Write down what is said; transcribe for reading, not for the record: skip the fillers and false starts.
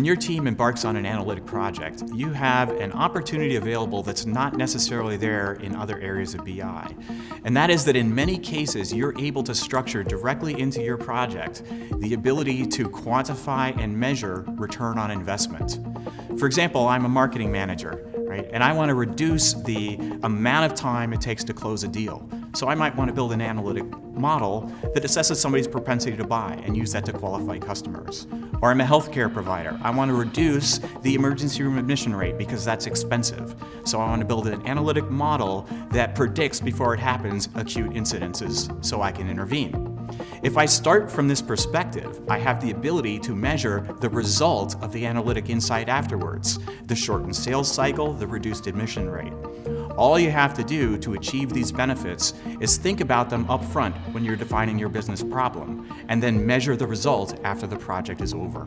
your team embarks on an analytic project, you have an opportunity available that's not necessarily there in other areas of BI. And that is that in many cases, you're able to structure directly into your project the ability to quantify and measure return on investment. For example, I'm a marketing manager, right? And I want to reduce the amount of time it takes to close a deal. So I might want to build an analytic model that assesses somebody's propensity to buy and use that to qualify customers. Or I'm a healthcare provider. I want to reduce the emergency room admission rate because that's expensive. So I want to build an analytic model that predicts before it happens acute incidences so I can intervene. If I start from this perspective, I have the ability to measure the result of the analytic insight afterwards, the shortened sales cycle, the reduced admission rate. All you have to do to achieve these benefits is think about them up front when you're defining your business problem, and then measure the result after the project is over.